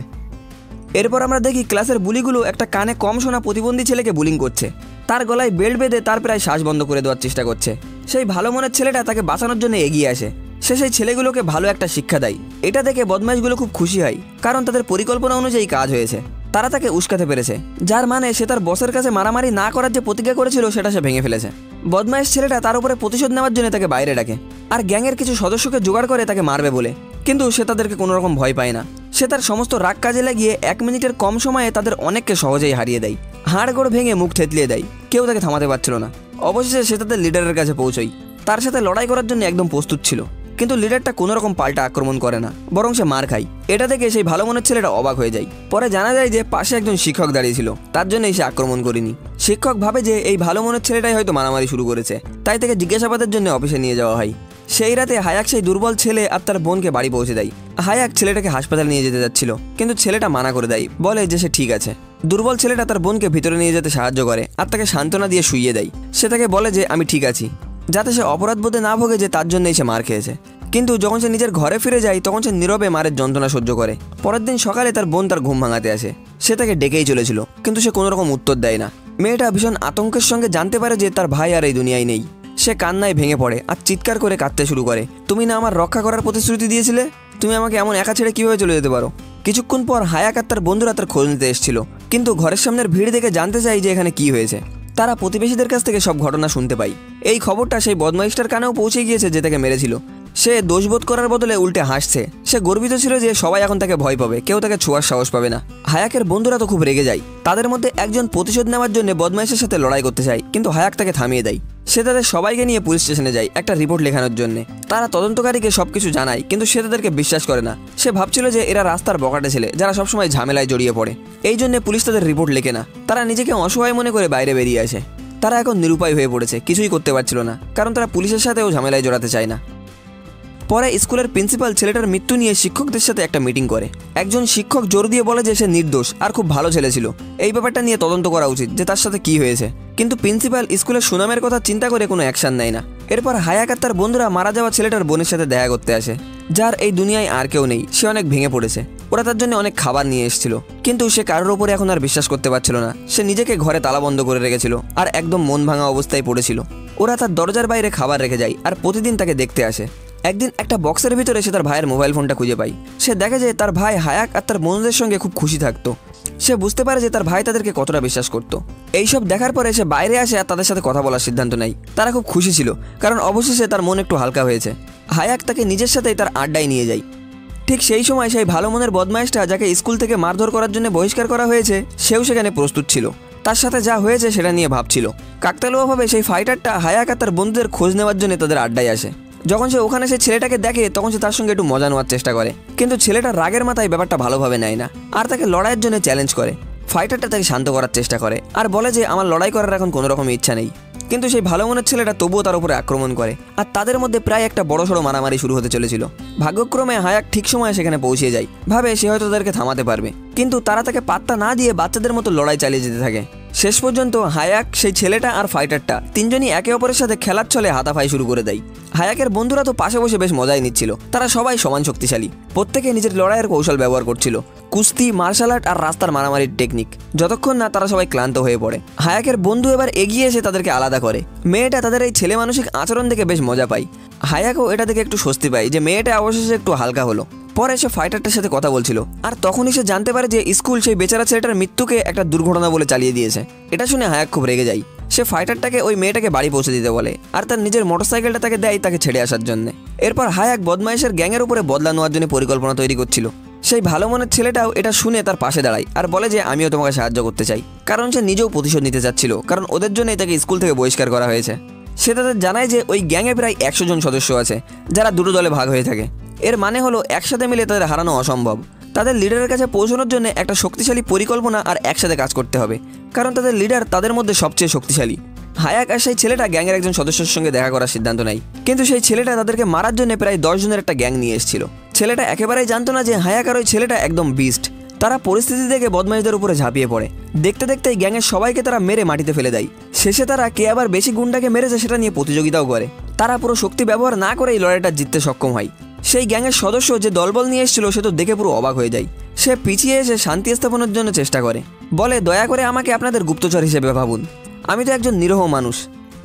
এরপর আমরা দেখি ক্লাসের বুলিগুলো একটা কানে কম শোনা প্রতিবন্ধী ছেলেকে বুলিং করছে। তার গলায় বেল্ট বেঁধে তার প্রায় শ্বাস বন্ধ করে দেওয়ার চেষ্টা করছে। সেই ভালো মনের ছেলেটা তাকে বাঁচানোর জন্য এগিয়ে আসে। সে সেই ছেলেগুলোকে ভালো একটা শিক্ষা দেয়। এটা দেখে বদমাইশগুলো খুব খুশি হয়, কারণ তাদের পরিকল্পনা অনুযায়ী কাজ হয়েছে। তারা তাকে উস্কাতে পেরেছে, যার মানে সে তার বসের কাছে মারামারি না করার যে প্রতিজ্ঞা করেছিল সেটা সে ভেঙে ফেলেছে। বদমাইশ ছেলেটা তার উপরে প্রতিশোধ নেওয়ার জন্য তাকে বাইরে ডাকে আর গ্যাংয়ের কিছু সদস্যকে জোগাড় করে তাকে মারবে বলে, কিন্তু সে তাদেরকে কোনো রকম ভয় পায় না। সে তার সমস্ত রাগ কাজে লাগিয়ে 1 মিনিটের কম সময়ে তাদের অনেককে সহজেই হারিয়ে দেয়। হাড়গোড় ভেঙে মুখ থেতলিয়ে দেয়, কেউ তাকে থামাতে পারছিল না। অবশেষে সে তাদের লিডারের কাছে পৌঁছয়। তার সাথে লড়াই করার জন্য একদম প্রস্তুত ছিল, কিন্তু লিডারটা কোনো রকম পাল্টা আক্রমণ করে না, বরং সে মার খায়। এটা দেখে সেই ভালো মনের ছেলেটা অবাক হয়ে যায়। পরে জানা যায় যে পাশে একজন শিক্ষক দাঁড়িয়ে ছিল, তার জন্যই সে আক্রমণ করেনি। শিক্ষক ভাবে যে এই ভালো মনের ছেলেটাই হয়তো মারামারি শুরু করেছে, তাই তাকে জিজ্ঞাসাবাদের জন্য অফিসে নিয়ে যাওয়া হয়। সেই রাতে হায়াক সেই দুর্বল ছেলে আর তার বোনকে বাড়ি পৌঁছে দেয়। হায়াক ছেলেটাকে হাসপাতালে নিয়ে যেতে যাচ্ছিল, কিন্তু ছেলেটা মানা করে দেয়, বলে যে সে ঠিক আছে। দুর্বল ছেলেটা তার বোনকে ভিতরে নিয়ে যেতে সাহায্য করে আর তাকে সান্ত্বনা দিয়ে শুইয়ে দেয়। সে তাকে বলে যে আমি ঠিক আছি, যাতে সে অপরাধবোধে না ভোগে যে তার জন্যই সে মার খেয়েছে। কিন্তু যখন সে নিজের ঘরে ফিরে যায় তখন সে নীরবে মারের যন্ত্রণা সহ্য করে। পরের দিন সকালে তার বোন তার ঘুম ভাঙাতে আসে। সে তাকে ডেকেই চলেছিল, কিন্তু সে কোনো রকম উত্তর দেয় না। মেয়েটা ভীষণ আতঙ্কের সঙ্গে জানতে পারে যে তার ভাই আর এই দুনিয়ায় নেই। সে কান্নায় ভেঙে পড়ে আর চিৎকার করে কাঁদতে শুরু করে, তুমি না আমার রক্ষা করার প্রতিশ্রুতি দিয়েছিলে, তুমি আমাকে এমন একা ছেড়ে কীভাবে চলে যেতে পারো। কিছুক্ষণ পর হায়াক আর তার বন্ধুরা তার খোঁজ নিতে এসেছিল, কিন্তু ঘরের সামনের ভিড় দেখে জানতে চাই যে এখানে কি হয়েছে। তারা প্রতিবেশীদের কাছ থেকে সব ঘটনা শুনতে পায়। এই খবরটা সেই বদমাইশটার কানেও পৌঁছে গিয়েছে যে তাকে মেরেছিল, সে দোষবোধ করার বদলে উল্টে হাসছে। সে গর্বিত ছিল যে সবাই এখন তাকে ভয় পাবে, কেউ তাকে ছোঁয়ার সাহস পাবে না। হায়াকের বন্ধুরা তো খুব রেগে যায়। তাদের মধ্যে একজন প্রতিশোধ নেওয়ার জন্য বদমাইশের সাথে লড়াই করতে চায়, কিন্তু হায়াক তাকে থামিয়ে দেয়। সে তাদের সবাইকে নিয়ে পুলিশ স্টেশনে যায় একটা রিপোর্ট লেখানোর জন্য। তারা তদন্তকারীকে সবকিছু জানায়, কিন্তু সে তাদেরকে বিশ্বাস করে না। সে ভাবছিল যে এরা রাস্তার বকাটে ছেলে যারা সবসময় ঝামেলায় জড়িয়ে পড়ে। এই জন্য পুলিশ তাদের রিপোর্ট লেখে না। তারা নিজেকে অসহায় মনে করে বাইরে বেরিয়ে আসে। তারা এখন নিরুপায় হয়ে পড়েছে, কিছুই করতে পারছিল না, কারণ তারা পুলিশের সাথেও ঝামেলায় জড়াতে চায় না। পরে স্কুলের প্রিন্সিপাল ছেলেটার মৃত্যু নিয়ে শিক্ষকদের সাথে একটা মিটিং করে। একজন শিক্ষক জোর দিয়ে বলে যে সে নির্দোষ আর খুব ভালো ছেলে ছিল, এই ব্যাপারটা নিয়ে তদন্ত করা উচিত যে তার সাথে কি হয়েছে। কিন্তু প্রিন্সিপাল স্কুলের সুনামের কথা চিন্তা করে কোনো অ্যাকশন নেয় না। এরপর হায়াক আর তার বন্ধুরা মারা যাওয়া ছেলেটার বোনের সাথে দেখা করতে আসে, যার এই দুনিয়ায় আর কেউ নেই। সে অনেক ভেঙে পড়েছে। ওরা তার জন্য অনেক খাবার নিয়ে এসেছিল, কিন্তু সে কারোর ওপরে এখন আর বিশ্বাস করতে পারছিল না। সে নিজেকে ঘরে তালাবন্ধ করে রেখেছিল আর একদম মন ভাঙা অবস্থায় পড়েছিল। ওরা তার দরজার বাইরে খাবার রেখে যায় আর প্রতিদিন তাকে দেখতে আসে। একদিন একটা বক্সের ভিতরে সে তার ভাইয়ের মোবাইল ফোনটা খুঁজে পায়। সে দেখে যে তার ভাই হায়াক আর তার বন্ধুদের সঙ্গে খুব খুশি থাকতো। সে বুঝতে পারে যে তার ভাই তাদেরকে কতটা বিশ্বাস করতো। এইসব দেখার পরে সে বাইরে আসে আর তাদের সাথে কথা বলার সিদ্ধান্ত নেয়। তারা খুব খুশি ছিল, কারণ অবশেষে তার মন একটু হালকা হয়েছে। হায়াক তাকে নিজের সাথেই তার আড্ডায় নিয়ে যায়। ঠিক সেই সময় সেই ভালো মনের বদমাইশটা, যাকে স্কুল থেকে মারধর করার জন্য বহিষ্কার করা হয়েছে, সেও সেখানে প্রস্তুত ছিল। তার সাথে যা হয়েছে সেটা নিয়ে ভাবছিল। কাকতালুয়াভাবে সেই ফাইটারটা হায়াক আর তার বন্ধুদের খোঁজ নেওয়ার জন্য তাদের আড্ডায় আসে। যখন সে ওখানে সেই ছেলেটাকে দেখে, তখন সে তার সঙ্গে একটু মজা নেওয়ার চেষ্টা করে, কিন্তু ছেলেটা রাগের মাথায় ব্যাপারটা ভালোভাবে নেয় না আর তাকে লড়াইয়ের জন্য চ্যালেঞ্জ করে। ফাইটারটা তাকে শান্ত করার চেষ্টা করে আর বলে যে আমার লড়াই করার এখন কোনো রকম ইচ্ছা নেই। কিন্তু সেই ভালো মনের ছেলেটা তবুও তার উপরে আক্রমণ করে আর তাদের মধ্যে প্রায় একটা বড়সড় মারামারি শুরু হতে চলেছিল। ভাগ্যক্রমে হায়াক ঠিক সময়ে সেখানে পৌঁছে যায়, ভাবে সে হয়তো তাদেরকে থামাতে পারবে, কিন্তু তারা তাকে পাত্তা না দিয়ে বাচ্চাদের মতো লড়াই চালিয়ে যেতে থাকে। শেষ পর্যন্ত হায়াক, সেই ছেলেটা আর ফাইটারটা তিনজনই একে অপরের সাথে খেলার ছলে হাতাফাই শুরু করে দেয়। হায়াকের বন্ধুরা তো পাশে বসে বেশ মজাই নিচ্ছিল। তারা সবাই সমান শক্তিশালী, প্রত্যেকে নিজের লড়াইয়ের কৌশল ব্যবহার করছিল, কুস্তি, মার্শাল আর্ট আর রাস্তার মারামারির টেকনিক, যতক্ষণ না তারা সবাই ক্লান্ত হয়ে পড়ে। হায়াকের বন্ধু এবার এগিয়ে এসে তাদেরকে আলাদা করে। মেয়েটা তাদের এই ছেলে মানসিক আচরণ দেখে বেশ মজা পায়। হায়াকও এটা দেখে একটু স্বস্তি পায় যে মেয়েটা অবশেষে একটু হালকা হলো। পরে সে ফাইটারটার সাথে কথা বলছিল আর তখনই সে জানতে পারে যে স্কুল সেই বেচারা ছেলেটার মৃত্যুকে একটা দুর্ঘটনা বলে চালিয়ে দিয়েছে। এটা শুনে হায়াক খুব রেগে যায়। সে ফাইটারটাকে ওই মেয়েটাকে বাড়ি পৌঁছে দিতে বলে আর তার নিজের মোটরসাইকেলটা তাকে দেয় তাকে ছেড়ে আসার জন্য। এরপর হায়াক বদমাইশের গ্যাংয়ের উপরে বদলা নেওয়ার জন্য পরিকল্পনা তৈরি করছিল। সেই ভালো মনের ছেলেটাও এটা শুনে তার পাশে দাঁড়ায় আর বলে যে আমিও তোমাকে সাহায্য করতে চাই, কারণ সে নিজেও প্রতিশোধ নিতে চাচ্ছিল, কারণ ওদের জন্যই তাকে স্কুল থেকে বহিষ্কার করা হয়েছে। সে তাদের জানায় যে ওই গ্যাংয়ে প্রায় 100 জন সদস্য আছে, যারা দুটো দলে ভাগ হয়ে থাকে। এর মানে হলো একসাথে মিলে তাদের হারানো অসম্ভব। তাদের লিডারের কাছে পৌঁছানোর জন্য একটা শক্তিশালী পরিকল্পনা আর একসাথে কাজ করতে হবে, কারণ তাদের লিডার তাদের মধ্যে সবচেয়ে শক্তিশালী। হায়াক আর সেই ছেলেটা গ্যাংয়ের একজন সদস্যের সঙ্গে দেখা করার সিদ্ধান্ত নেয়, কিন্তু সেই ছেলেটা তাদেরকে মারার জন্য প্রায় 10 জনের একটা গ্যাং নিয়ে এসেছিল। ছেলেটা একেবারেই জানতো না যে হায়াক আর ওই ছেলেটা একদম বিস্ট। তারা পরিস্থিতি দেখে বদমাইশদের উপরে ঝাঁপিয়ে পড়ে। দেখতে দেখতেই গ্যাংয়ের সবাইকে তারা মেরে মাটিতে ফেলে দেয়। শেষে তারা কে আবার বেশি গুন্ডাকে মেরেছে সেটা নিয়ে প্রতিযোগিতাও করে। তারা পুরো শক্তি ব্যবহার না করেই লড়াইটা জিততে সক্ষম হয়। সেই গ্যাংয়ের সদস্য যে দলবল নিয়ে এসেছিল সে তো দেখে পুরো অবাক হয়ে যায়। সে পিছিয়ে এসে শান্তি স্থাপনের জন্য চেষ্টা করে, বলে দয়া করে আমাকে আপনাদের গুপ্তচর হিসেবে ভাবুন। আমি তো একজন নিরীহ মানুষ,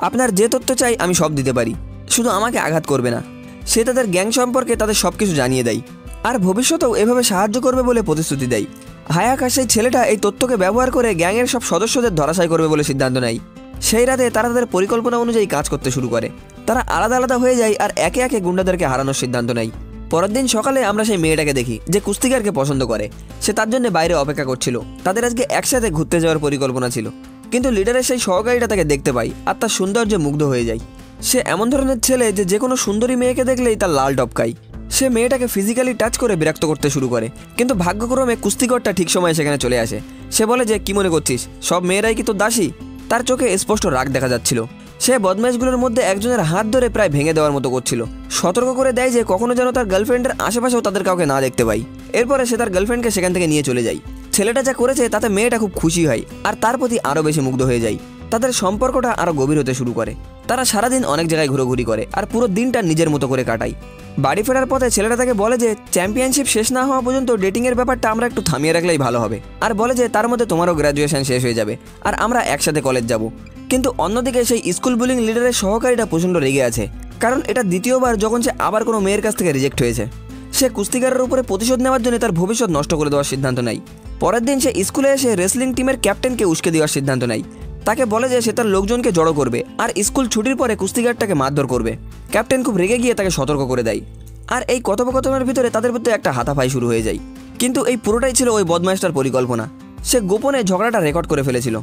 আপনার যে তথ্য চাই আমি সব দিতে পারি, শুধু আমাকে আঘাত করবে না। সে তাদের গ্যাং সম্পর্কে তাদের সব কিছু জানিয়ে দেয় আর ভবিষ্যতেও এভাবে সাহায্য করবে বলে প্রতিশ্রুতি দেয়। হায়াক আর সেই ছেলেটা এই তথ্যকে ব্যবহার করে গ্যাংয়ের সব সদস্যদের ধরাশায়ী করবে বলে সিদ্ধান্ত নেয়। সেই রাতে তারা তাদের পরিকল্পনা অনুযায়ী কাজ করতে শুরু করে। তারা আলাদা আলাদা হয়ে যায় আর একে একে গুন্ডাদেরকে হারানোর সিদ্ধান্ত নেয়। পরের দিন সকালে আমরা সেই মেয়েটাকে দেখি যে কুস্তিগারকে পছন্দ করে। সে তার জন্য বাইরে অপেক্ষা করছিল। তাদের আজকে একসাথে ঘুরতে যাওয়ার পরিকল্পনা ছিল, কিন্তু লিডারের সেই সহকারীটা তাকে দেখতে পায় আর তার সৌন্দর্যে মুগ্ধ হয়ে যায়। সে এমন ধরনের ছেলে যে কোনো সুন্দরী মেয়েকে দেখলেই তার লাল টপকায়। সে মেয়েটাকে ফিজিক্যালি টাচ করে বিরক্ত করতে শুরু করে, কিন্তু ভাগ্যক্রমে কুস্তিগরটা ঠিক সময়ে সেখানে চলে আসে। সে বলে যে কি মনে করছিস, সব মেয়েরাই কি তোর দাসী? তার চোখে স্পষ্ট রাগ দেখা যাচ্ছিল। সে বদমাইশগুলোর মধ্যে একজনের হাত ধরে প্রায় ভেঙে দেওয়ার মতো করছিল। সতর্ক করে দেয় যে কখনো যেন তার গার্লফ্রেন্ডের আশেপাশেও তাদের কাউকে না দেখতে পাই। এরপরে সে তার গার্লফ্রেন্ডকে সেখান থেকে নিয়ে চলে যায়। ছেলেটা যা করেছে তাতে মেয়েটা খুব খুশি হয় আর তার প্রতি আরও বেশি মুগ্ধ হয়ে যায়। তাদের সম্পর্কটা আরও গভীর হতে শুরু করে। তারা সারাদিন অনেক জায়গায় ঘোরাঘুরি করে আর পুরো দিনটা নিজের মতো করে কাটায়। বাড়ি ফেরার পথে ছেলেটা তাকে বলে যে চ্যাম্পিয়নশিপ শেষ না হওয়া পর্যন্ত ডেটিংয়ের ব্যাপারটা আমরা একটু থামিয়ে রাখলেই ভালো হবে, আর বলে যে তার মধ্যে তোমারও গ্র্যাজুয়েশন শেষ হয়ে যাবে আর আমরা একসাথে কলেজ যাব। কিন্তু অন্যদিকে সেই স্কুল বুলিং লিডারের সহকারীটা প্রচণ্ড রেগে আছে, কারণ এটা দ্বিতীয়বার যখন সে আবার কোনো মেয়ের কাছ থেকে রিজেক্ট হয়েছে। সে কুস্তিগারের উপরে প্রতিশোধ নেওয়ার জন্য তার ভবিষ্যৎ নষ্ট করে দেওয়ার সিদ্ধান্ত নেয়। পরের দিন সে স্কুলে এসে রেসলিং টিমের ক্যাপ্টেনকে উস্কে দেওয়ার সিদ্ধান্ত নেয়। তাকে বলে যে সে তার লোকজনকে জড়ো করবে আর স্কুল ছুটির পরে কুস্তিগারটাকে মারধর করবে। ক্যাপ্টেন খুব রেগে গিয়ে তাকে সতর্ক করে দেয়। আর এই কথোপকথনের ভিতরে তাদের মধ্যে একটা হাতাফাই শুরু হয়ে যায়। কিন্তু এই পুরোটাই ছিল ওই বদমাইশটার পরিকল্পনা। সে গোপনে ঝগড়াটা রেকর্ড করে ফেলেছিল।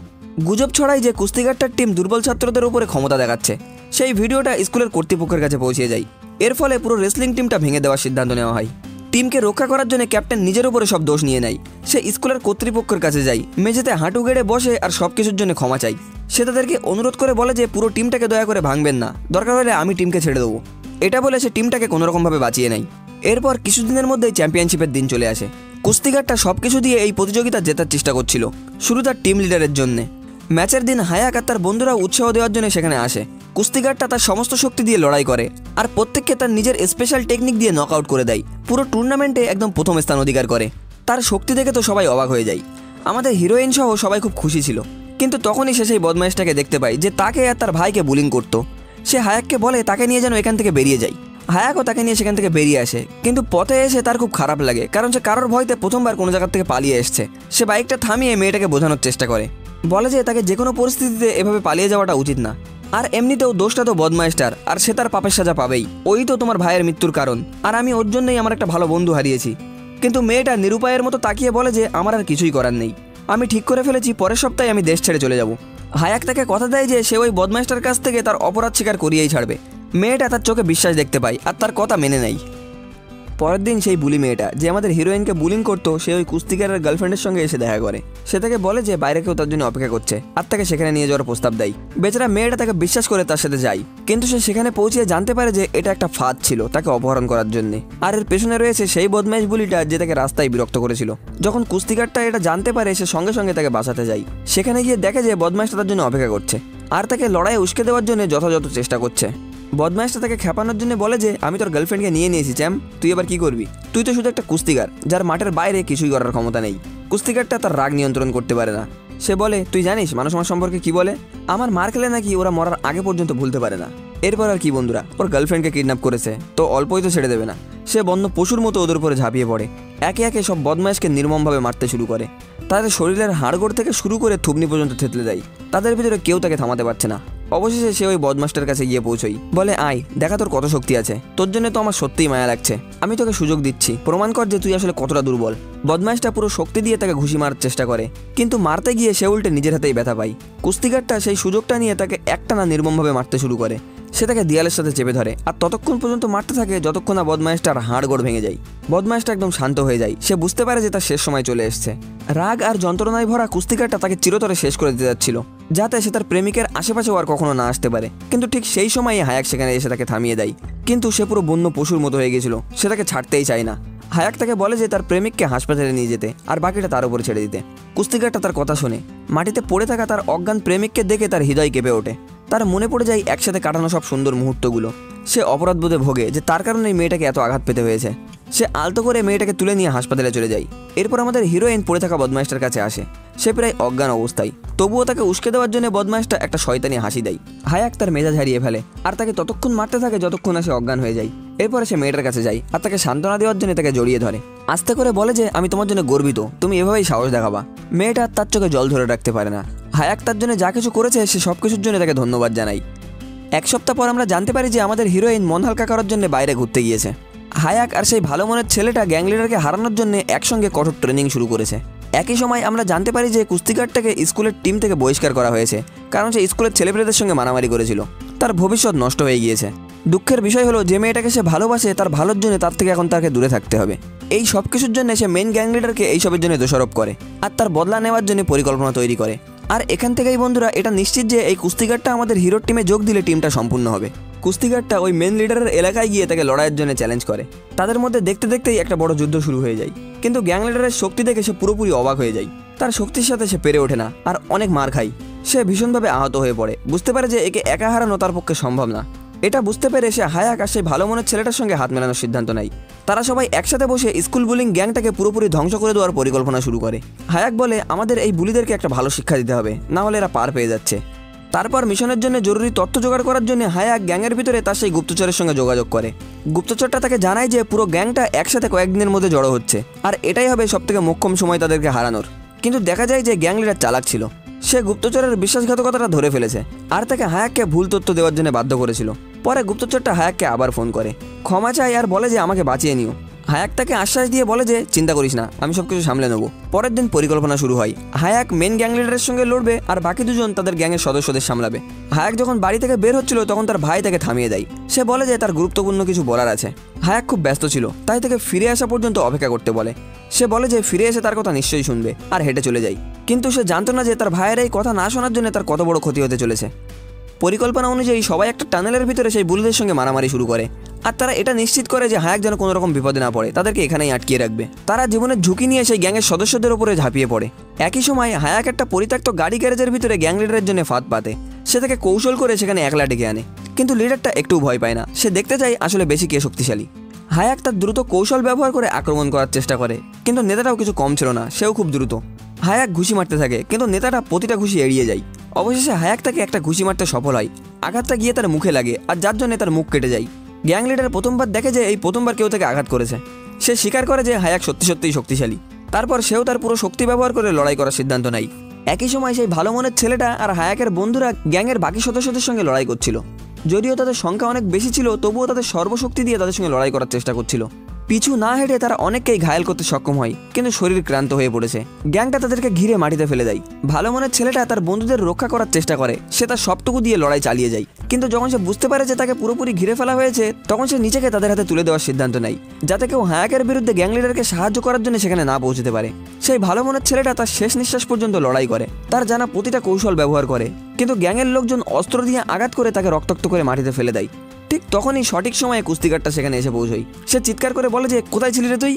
গুজব ছড়ায় যে কুস্তিগারটার টিম দুর্বল ছাত্রদের উপরে ক্ষমতা দেখাচ্ছে। সেই ভিডিওটা স্কুলের কর্তৃপক্ষের কাছে পৌঁছে যায়। এর ফলে পুরো রেসলিং টিমটা ভেঙে দেওয়ার সিদ্ধান্ত নেওয়া হয়। টিমকে রক্ষা করার জন্য ক্যাপ্টেন নিজের উপরে সব দোষ নিয়ে নেয়। সে স্কুলের কর্তৃপক্ষের কাছে যায়, মেঝেতে হাঁটু গেড়ে বসে আর সব কিছুর জন্য ক্ষমা চাই। সে তাদেরকে অনুরোধ করে বলে যে পুরো টিমটাকে দয়া করে ভাঙবেন না, দরকার হলে আমি টিমকে ছেড়ে দেবো। এটা বলে সে টিমটাকে কোনোরকমভাবে বাঁচিয়ে নেয়। এরপর কিছুদিনের মধ্যেই চ্যাম্পিয়নশিপের দিন চলে আসে। কুস্তিগারটা সব কিছু দিয়ে এই প্রতিযোগিতা জেতার চেষ্টা করছিল, শুরু তার টিম লিডারের জন্যে। ম্যাচের দিন হায়াক আর তার বন্ধুরা উৎসাহ দেওয়ার জন্য সেখানে আসে। কুস্তিগারটা তার সমস্ত শক্তি দিয়ে লড়াই করে আর প্রত্যেককে তার নিজের স্পেশাল টেকনিক দিয়ে নকআউট করে দেয়। পুরো টুর্নামেন্টে একদম প্রথম স্থান অধিকার করে। তার শক্তি দেখে তো সবাই অবাক হয়ে যায়। আমাদের হিরোইন সহ সবাই খুব খুশি ছিল। কিন্তু তখনই সে সেই বদমাইশটাকে দেখতে পায় যে তাকে আর তার ভাইকে বুলিং করতো। সে হায়াককে বলে তাকে নিয়ে যেন এখান থেকে বেরিয়ে যায়। হায়াকও তাকে নিয়ে সেখান থেকে বেরিয়ে আসে, কিন্তু পথে এসে তার খুব খারাপ লাগে, কারণ সে কারোর ভয়তে প্রথমবার কোনো জায়গা থেকে পালিয়ে এসছে। সে বাইকটা থামিয়ে মেয়েটাকে বোঝানোর চেষ্টা করে, বলে যে তাকে যে কোনো পরিস্থিতিতে এভাবে পালিয়ে যাওয়াটা উচিত না। আর এমনিতেও দোষটা তো বদমাইশটার, আর সে তার পাপের সাজা পাবেই। ওই তো তোমার ভাইয়ের মৃত্যুর কারণ, আর আমি ওর জন্যই আমার একটা ভালো বন্ধু হারিয়েছি। কিন্তু মেয়েটা নিরুপায়ের মতো তাকিয়ে বলে যে আমার আর কিছুই করার নেই, আমি ঠিক করে ফেলেছি পরের সপ্তাহে আমি দেশ ছেড়ে চলে যাব। হায়াক তাকে কথা দেয় যে সে ওই বদমাইশটার কাছ থেকে তার অপরাধ স্বীকার করিয়েই ছাড়বে। মেয়েটা তার চোখে বিশ্বাস দেখতে পায় আর তার কথা মেনে নেয়। পরের দিন সেই বুলি মেয়েটা যে আমাদের হিরোইনকে বুলিং করতো, সে ওই কুস্তিগারের গার্লফ্রেন্ডের সঙ্গে এসে দেখা করে। সে তাকে বলে যে বাইরে কেউ তার জন্য অপেক্ষা করছে আর তাকে সেখানে নিয়ে যাওয়ার প্রস্তাব দেয়। বেচারা মেয়েটা তাকে বিশ্বাস করে তার সাথে যায়, কিন্তু সে সেখানে পৌঁছে জানতে পারে যে এটা একটা ফাঁদ ছিল তাকে অপহরণ করার জন্য। আর এর পেছনে রয়েছে সেই বদমাইশ বুলিটা যে তাকে রাস্তায় বিরক্ত করেছিল। যখন কুস্তিগারটা এটা জানতে পারে, সে সঙ্গে সঙ্গে তাকে বাঁচাতে যায়। সেখানে গিয়ে দেখে যে বদমাইশটা তার জন্য অপেক্ষা করছে আর তাকে লড়াইয়ে উস্কে দেওয়ার জন্য যথাযথ চেষ্টা করছে। বদমাইশটা তাকে খেপানোর জন্য বলে যে আমি তোর গার্লফ্রেন্ডকে নিয়ে নিয়েছি চ্যাম্প, তুই এবার কি করবি? তুই তো শুধু একটা কুস্তিগার যার মাঠের বাইরে কিছুই করার ক্ষমতা নেই। কুস্তিগারটা তার রাগ নিয়ন্ত্রণ করতে পারে না। সে বলে তুই জানিস মানুষ আমার সম্পর্কে কি বলে? আমার মার খেলে নাকি ওরা মরার আগে পর্যন্ত ভুলতে পারে না। এরপর আর কি বন্ধুরা, ওর গার্লফ্রেন্ডকে কিডন্যাপ করেছে তো অল্পই তো ছেড়ে দেবে না। সে বন্য পশুর মতো ওদের উপরে ঝাঁপিয়ে পড়ে, একে একে সব বদমাইশকে নির্মমভাবে মারতে শুরু করে। তাদের শরীরের হাড়গোড় থেকে শুরু করে থুবনি পর্যন্ত থেতলে দেয়। তাদের ভিতরে কেউ তাকে থামাতে পারছে না। অবশেষে সে ওই বদমাস্টার কাছে গিয়ে পৌঁছই, বলে আয় দেখা তোর কত শক্তি আছে, তোর জন্য তো আমার সত্যিই মায়া লাগছে, আমি তোকে সুযোগ দিচ্ছি, প্রমাণ কর যে তুই আসলে কতটা দুর্বল। বদমাইশটা পুরো শক্তি দিয়ে তাকে ঘুষি মারার চেষ্টা করে, কিন্তু মারতে গিয়ে সে উল্টে নিজের হাতেই ব্যথা পায়। কুস্তিগারটা সেই সুযোগটা নিয়ে তাকে একটানা নির্মমভাবে মারতে শুরু করে। সে তাকে দেয়ালের সাথে চেপে ধরে আর ততক্ষণ পর্যন্ত মারতে থাকে যতক্ষণ না বদমাইশটার হাড়গোড় ভেঙে যায়। বদমাইশটা একদম শান্ত হয়ে যায়, সে বুঝতে পারে যে তার শেষ সময় চলে এসছে। রাগ আর যন্ত্রণায় ভরা কুস্তিগারটা তাকে চিরতরে শেষ করে দিতে যাচ্ছিল, যাতে সে তার প্রেমিকের আশেপাশেও আর কখনো না আসতে পারে। কিন্তু ঠিক সেই সময়ই হায়াক সেখানে এসে তাকে থামিয়ে দেয়। কিন্তু সে পুরো বন্য পশুর মতো হয়ে গেছিল, সে তাকে ছাড়তেই চায় না। হায়াক তাকে বলে যে তার প্রেমিককে হাসপাতালে নিয়ে যেতে আর বাকিটা তার উপরে ছেড়ে দিতে। কুস্তিগারটা তার কথা শুনে মাটিতে পড়ে থাকা তার অজ্ঞান প্রেমিককে দেখে তার হৃদয় কেঁপে ওঠে। তার মনে পড়ে যায় একসাথে কাটানো সব সুন্দর মুহূর্তগুলো। সে অপরাধবোধে ভোগে যে তার কারণে এই মেয়েটাকে এত আঘাত পেতে হয়েছে। সে আলতো করে মেয়েটাকে তুলে নিয়ে হাসপাতালে চলে যায়। এরপর আমাদের হিরোইন পড়ে থাকা বদমাইশটার কাছে আসে। সে প্রায় অজ্ঞান অবস্থায়, তবুও তাকে উস্কে দেওয়ার জন্য বদমাইশটা একটা শয়তানি হাসি দেয়। হায়াক তার মেজাজ হারিয়ে ফেলে আর তাকে ততক্ষণ মারতে থাকে যতক্ষণ না সে অজ্ঞান হয়ে যায়। এরপরে সে মেয়েটার কাছে যায় আর তাকে সান্ত্বনা দেওয়ার জন্য তাকে জড়িয়ে ধরে, আস্তে করে বলে যে আমি তোমার জন্য গর্বিত, তুমি এভাবেই সাহস দেখাবা। মেয়েটা তার চোখে জল ধরে রাখতে পারে না। হায়াক তার জন্য যা কিছু করেছে সে সব কিছুর জন্য তাকে ধন্যবাদ জানাই। এক সপ্তাহ পর আমরা জানতে পারি যে আমাদের হিরোইন মন হালকা করার জন্য বাইরে ঘুরতে গিয়েছে। হায়াক আর সেই ভালো মনের ছেলেটা গ্যাং লিডারকে হারানোর জন্য একসঙ্গে কঠোর ট্রেনিং শুরু করেছে। একই সময় আমরা জানতে পারি যে কুস্তিগারটাকে স্কুলের টিম থেকে বহিষ্কার করা হয়েছে, কারণ সে স্কুলের ছেলেপেলেদের সঙ্গে মারামারি করেছিল। তার ভবিষ্যৎ নষ্ট হয়ে গিয়েছে। দুঃখের বিষয় হলো যে মেয়েটাকে সে ভালোবাসে তার ভালোর জন্য তার থেকে এখন তাকে দূরে থাকতে হবে। এই সব কিছুর জন্য সে মেন গ্যাং লিডারকে এইসবের জন্য দোষারোপ করে আর তার বদলা নেওয়ার জন্য পরিকল্পনা তৈরি করে। আর এখান থেকেই বন্ধুরা এটা নিশ্চিত যে এই কুস্তিগারটা আমাদের হিরোর টিমে যোগ দিলে টিমটা সম্পূর্ণ হবে। কুস্তিগারটা ওই মেন লিডারের এলাকায় গিয়ে তাকে লড়াইয়ের জন্য চ্যালেঞ্জ করে। তাদের মধ্যে দেখতে দেখতেই একটা বড় যুদ্ধ শুরু হয়ে যায়, কিন্তু গ্যাং লিডারের শক্তি দেখে সে পুরোপুরি অবাক হয়ে যায়। তার শক্তির সাথে সে পেরে ওঠে না আর অনেক মার খায়। সে ভীষণভাবে আহত হয়ে পড়ে, বুঝতে পারে যে একে একা হারানো তার পক্ষে সম্ভব না। এটা বুঝতে পেরে সে হায়াক আর সেই ভালো মনের ছেলেটার সঙ্গে হাত মেলানোর সিদ্ধান্ত নেয়। তারা সবাই একসাথে বসে স্কুল বুলিং গ্যাংটাকে পুরোপুরি ধ্বংস করে দেওয়ার পরিকল্পনা শুরু করে। হায়াক বলে আমাদের এই বুলিদেরকে একটা ভালো শিক্ষা দিতে হবে, না হলে এরা পার পেয়ে যাচ্ছে। তারপর মিশনের জন্য জরুরি তথ্য জোগাড় করার জন্য হায়াক গ্যাংয়ের ভিতরে তার সেই গুপ্তচরের সঙ্গে যোগাযোগ করে। গুপ্তচরটা তাকে জানায় যে পুরো গ্যাংটা একসাথে কয়েকদিনের মধ্যে জড়ো হচ্ছে আর এটাই হবে সবথেকে মোক্ষম সময় তাদেরকে হারানোর। কিন্তু দেখা যায় যে গ্যাং লিডার চালাক ছিল। সে গুপ্তচরের বিশ্বাসঘাতকতাটা ধরে ফেলেছে আর তাকে হায়াককে ভুল তথ্য দেওয়ার জন্য বাধ্য করেছিল। পরে গুপ্তচরটা হায়াককে আবার ফোন করে, ক্ষমা চায় আর বলে যে আমাকে বাঁচিয়ে নিও। হায়াক তাকে আশ্বাস দিয়ে বলে যে চিন্তা করিস না, আমি সবকিছু সামলে নেবো। পরের দিন পরিকল্পনা শুরু হয়। হায়াক মেন গ্যাং লিডারের সঙ্গে লড়বে আর বাকি দুজন তাদের গ্যাংয়ের সদস্যদের সামলাবে। হায়াক যখন বাড়ি থেকে বের হচ্ছিল তখন তার ভাই তাকে থামিয়ে দেয়। সে বলে যে তার গুরুত্বপূর্ণ কিছু বলার আছে। হায়াক খুব ব্যস্ত ছিল, তাই তাকে ফিরে আসা পর্যন্ত অপেক্ষা করতে বলে। সে বলে যে ফিরে এসে তার কথা নিশ্চয়ই শুনবে আর হেঁটে চলে যায়। কিন্তু সে জানতো না যে তার ভাইয়ের এই কথা না শোনার জন্য তার কত বড় ক্ষতি হতে চলেছে। পরিকল্পনা অনুযায়ী সবাই একটা টানেলের ভিতরে সেই বুলিদের সঙ্গে মারামারি শুরু করে আর তারা এটা নিশ্চিত করে যে হায়াক যেন কোনো রকম বিপদে না পড়ে, তাদেরকে এখানেই আটকিয়ে রাখবে। তারা জীবনের ঝুঁকি নিয়ে সেই গ্যাংয়ের সদস্যদের উপরে ঝাঁপিয়ে পড়ে। একই সময় হায়াক একটা পরিত্যক্ত গাড়ি গ্যারেজের ভিতরে গ্যাং লিডারের জন্য ফাঁদ পাতে। সে তাকে কৌশল করে সেখানে একলা ডেকে আনে, কিন্তু লিডারটা একটু ভয় পায় না। সে দেখতে চায় আসলে বেশি কে শক্তিশালী। হায়াক তার দ্রুত কৌশল ব্যবহার করে আক্রমণ করার চেষ্টা করে, কিন্তু নেতাটাও কিছু কম ছিল না, সেও খুব দ্রুত। হায়াক ঘুষি মারতে থাকে, কিন্তু নেতাটা প্রতিটা ঘুষি এড়িয়ে যায়। অবশেষে হায়াক তাকে একটা ঘুষি মারতে সফল হয়। আঘাতটা গিয়ে তার মুখে লাগে আর যার জন্য তার মুখ কেটে যায়। গ্যাং লিডার প্রথমবার দেখে যে এই প্রথমবার কেউ তাকে আঘাত করেছে। সে স্বীকার করে যে হায়াক সত্যি সত্যিই শক্তিশালী। তারপর সেও তার পুরো শক্তি ব্যবহার করে লড়াই করার সিদ্ধান্ত নেয়। একই সময় সেই ভালো মনের ছেলেটা আর হায়াকের বন্ধুরা গ্যাংয়ের বাকি সদস্যদের সঙ্গে লড়াই করছিল। যদিও তাদের সংখ্যা অনেক বেশি ছিল, তবুও তাদের সর্বশক্তি দিয়ে তাদের সঙ্গে লড়াই করার চেষ্টা করছিল। পিছু না হেঁটে তারা অনেককেই ঘায়েল করতে সক্ষম হয়, কিন্তু শরীর ক্লান্ত হয়ে পড়েছে। গ্যাংটা তাদেরকে ঘিরে মাটিতে ফেলে দেয়। ভালো মনের ছেলেটা তার বন্ধুদের রক্ষা করার চেষ্টা করে। সে তার সবটুকু দিয়ে লড়াই চালিয়ে যায়, কিন্তু যখন সে বুঝতে পারে যে তাকে পুরোপুরি ঘিরে ফেলা হয়েছে, তখন সে নিজেকে তাদের হাতে তুলে দেওয়ার সিদ্ধান্ত নেয়, যাতে কেউ হায়াকের বিরুদ্ধে গ্যাং লিডারকে সাহায্য করার জন্য সেখানে না পৌঁছতে পারে। সেই ভালো মনের ছেলেটা তার শেষ নিঃশ্বাস পর্যন্ত লড়াই করে, তার জানা প্রতিটা কৌশল ব্যবহার করে, কিন্তু গ্যাংয়ের লোকজন অস্ত্র দিয়ে আঘাত করে তাকে রক্তাক্ত করে মাটিতে ফেলে দেয়। ঠিক তখনই সঠিক সময়ে কুস্তিকারটা সেখানে এসে পৌঁছয়। সে চিৎকার করে বলে যে কোথায় ছিলি রে তুই,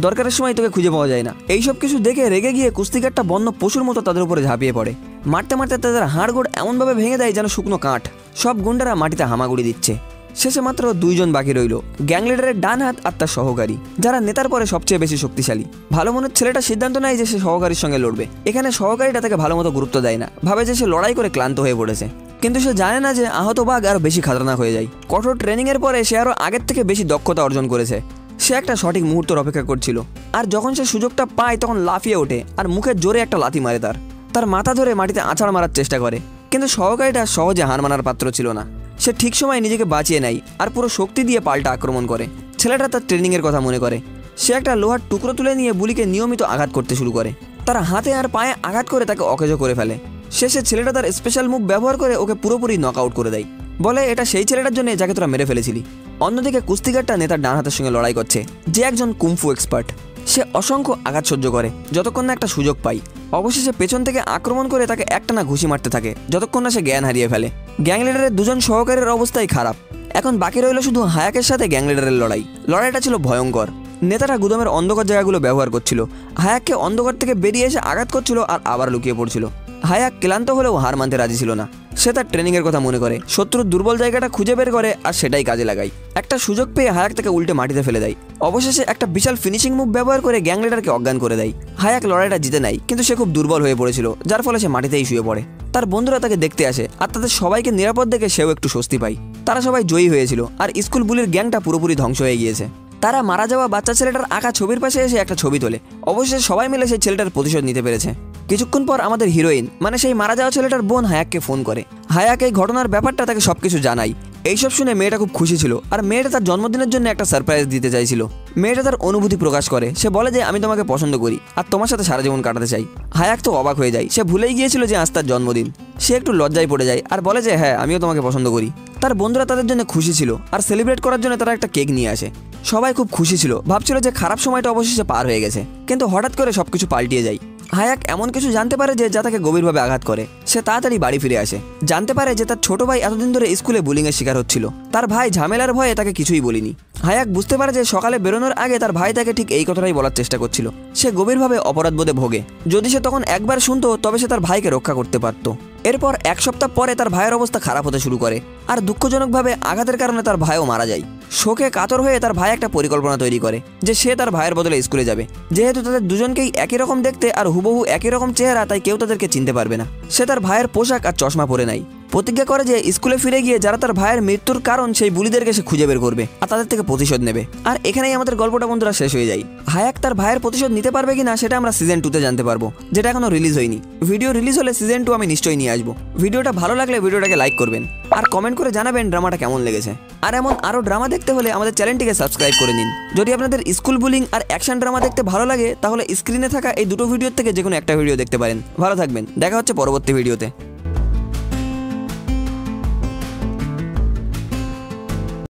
দরকারের সময় তোকে খুঁজে পাওয়া যায় না। এইসব কিছু দেখে রেগে গিয়ে কুস্তিকারটা বন্য পশুর মতো তাদের উপরে ঝাঁপিয়ে পড়ে। মারতে মারতে তাদের হাড়গোড় এমনভাবে ভেঙে দেয় যেন শুকনো কাঠ। সব গুন্ডারা মাটিতে হামাগুড়ি দিচ্ছে। শেষে মাত্র দুইজন বাকি রইল, গ্যাং লিডারের ডান হাত আর তার সহকারী, যারা নেতার পরে সবচেয়ে বেশি শক্তিশালী। ভালো মনের ছেলেটা সিদ্ধান্ত নেয় যে সে সহকারীর সঙ্গে লড়বে। এখানে সহকারীটা তাকে ভালো মতো গুরুত্ব দেয় না, ভাবে যে সে লড়াই করে ক্লান্ত হয়ে পড়েছে। কিন্তু সে জানে না যে আহত বাঘ আরও বেশি খাতরনাক হয়ে যায়। কঠোর ট্রেনিংয়ের পরে সে আরও আগের থেকে বেশি দক্ষতা অর্জন করেছে। সে একটা সঠিক মুহূর্তের অপেক্ষা করছিল, আর যখন সে সুযোগটা পায় তখন লাফিয়ে ওঠে আর মুখে জোরে একটা লাথি মারে। তার মাথা ধরে মাটিতে আছাড় মারার চেষ্টা করে, কিন্তু সহকারীটা সহজে হার মানার পাত্র ছিল না। সে ঠিক সময় নিজেকে বাঁচিয়ে নেয় আর পুরো শক্তি দিয়ে পাল্টা আক্রমণ করে। ছেলেটা তার ট্রেনিংয়ের কথা মনে করে। সে একটা লোহার টুকরো তুলে নিয়ে বুলিকে নিয়মিত আঘাত করতে শুরু করে। তার হাতে আর পায়ে আঘাত করে তাকে অকেজো করে ফেলে। শেষে ছেলেটা তার স্পেশাল মুভ ব্যবহার করে ওকে পুরোপুরি নক আউট করে দেয়। বলে এটা সেই ছেলেটার জন্য যাকে তোরা মেরে ফেলেছিলি। অন্যদিকে কুস্তিকারটা নেতার ডান হাতের সঙ্গে লড়াই করছে, যে একজন কুমফু এক্সপার্ট। সে অসংখ্য আঘাত সহ্য করে যতক্ষণ না একটা সুযোগ পায়। অবশেষে পেছন থেকে আক্রমণ করে তাকে একটানা ঘুষি মারতে থাকে যতক্ষণ না সে জ্ঞান হারিয়ে ফেলে। গ্যাং লিডারের দুজন সহকারীর অবস্থাই খারাপ। এখন বাকি রইল শুধু হায়াকের সাথে গ্যাং লিডারের লড়াই। লড়াইটা ছিল ভয়ঙ্কর। নেতারা গুদামের অন্ধকার জায়গাগুলো ব্যবহার করছিল, হায়াককে অন্ধকার থেকে বেরিয়ে এসে আঘাত করছিল আর আবার লুকিয়ে পড়ছিল। হায়াক ক্লান্ত হলেও হার মানতে রাজি ছিল না। সে তার ট্রেনিংয়ের কথা মনে করে, শত্রুর দুর্বল জায়গাটা খুঁজে বের করে আর সেটাই কাজে লাগায়। একটা সুযোগ পেয়ে হায়াক তাকে উল্টে মাটিতে ফেলে দেয়। অবশেষে একটা বিশাল ফিনিশিং মুভ ব্যবহার করে গ্যাং লিডারকে অজ্ঞান করে দেয়। হায়াক লড়াইটা জিতে নেয়, কিন্তু সে খুব দুর্বল হয়ে পড়েছিল, যার ফলে সে মাটিতেই শুয়ে পড়ে। তার বন্ধুরা তাকে দেখতে আসে আর তাদের সবাইকে নিরাপদ দেখে সেও একটু স্বস্তি পায়। তারা সবাই জয়ী হয়েছিল আর স্কুল বুলির গ্যাংটা পুরোপুরি ধ্বংস হয়ে গিয়েছে। তারা মারা যাওয়া বাচ্চা ছেলেটার আঁকা ছবির পাশে এসে একটা ছবি তোলে। অবশেষে সবাই মিলে সেই ছেলেটার প্রতিশোধ নিতে পেরেছে। কিছুক্ষণ পর আমাদের হিরোইন মানে সেই মারা যাওয়া ছেলেটার বোন হায়াককে ফোন করে। হায়াক এই ঘটনার ব্যাপারটা তাকে সবকিছু জানায়। এইসব শুনে মেয়েটা খুব খুশি ছিল আর মেয়েটা তার জন্মদিনের জন্য একটা সারপ্রাইজ দিতে চাইছিল। মেয়েটা তার অনুভূতি প্রকাশ করে। সে বলে যে আমি তোমাকে পছন্দ করি আর তোমার সাথে সারা জীবন কাটাতে চাই। হায়াক তো অবাক হয়ে যায়, সে ভুলেই গিয়েছিল যে আজ তার জন্মদিন। সে একটু লজ্জায় পড়ে যায় আর বলে যে হ্যাঁ, আমিও তোমাকে পছন্দ করি। তার বন্ধুরা তাদের জন্য খুশি ছিল আর সেলিব্রেট করার জন্য তারা একটা কেক নিয়ে আসে। সবাই খুব খুশি ছিল, ভাবছিল যে খারাপ সময়টা অবশেষে পার হয়ে গেছে, কিন্তু হঠাৎ করে সবকিছু পাল্টিয়ে যায়। হায়াক এমন কিছু জানতে পারে যে যা তাকে গভীরভাবে আঘাত করে। সে তাড়াতাড়ি বাড়ি ফিরে আসে, জানতে পারে যে তার ছোট ভাই এতদিন ধরে স্কুলে বুলিংয়ের শিকার হচ্ছিল। তার ভাই ঝামেলার ভয়ে তাকে কিছুই বলেনি। হায়াক বুঝতে পারে যে সকালে বেরোনোর আগে তার ভাই তাকে ঠিক এই কথাটাই বলার চেষ্টা করছিল। সে গভীরভাবে অপরাধবোধে ভোগে। যদি সে তখন একবার শুনতো তবে সে তার ভাইকে রক্ষা করতে পারত। এরপর এক সপ্তাহ পরে তার ভাইয়ের অবস্থা খারাপ হতে শুরু করে আর দুঃখজনকভাবে আঘাতের কারণে তার ভাইও মারা যায়। শোকে কাতর হয়ে তার ভাই একটা পরিকল্পনা তৈরি করে যে সে তার ভাইয়ের বদলে স্কুলে যাবে। যেহেতু তাদের দুজনকেই একই রকম দেখতে আর হুবহু একই রকম চেহারা, তাই কেউ তাদেরকে চিনতে পারবে না। সে তার ভাইয়ের পোশাক আর চশমা পরে নেয়। প্রতিজ্ঞা করে যে স্কুলে ফিরে গিয়ে যারা তার ভাইয়ের মৃত্যুর কারণ সেই বুলিদেরকে সে খুঁজে বের করবে আর তাদের থেকে প্রতিশোধ নেবে। আর এখানেই আমাদের গল্পটা বন্ধুরা শেষ হয়ে যায়। হায়াক তার ভাইয়ের প্রতিশোধ নিতে পারবে কিনা সেটা আমরা সিজন 2-তে জানতে পারবো, যেটা এখনো রিলিজ হয়নি। ভিডিও রিলিজ হলে সিজন 2 আমি নিশ্চয়ই নিয়ে আসবো। ভিডিওটা ভালো লাগলে ভিডিওটাকে লাইক করবেন আর কমেন্ট করে জানাবেন ড্রামাটা কেমন লেগেছে। আর এমন আরও ড্রামা দেখতে হলে আমাদের চ্যানেলটিকে সাবস্ক্রাইব করে নিন। যদি আপনাদের স্কুল বুলিং আর অ্যাকশন ড্রামা দেখতে ভালো লাগে তাহলে স্ক্রিনে থাকা এই দুটো ভিডিওর থেকে যে কোনো একটা ভিডিও দেখতে পারেন। ভালো থাকবেন, দেখা হচ্ছে পরবর্তী ভিডিওতে।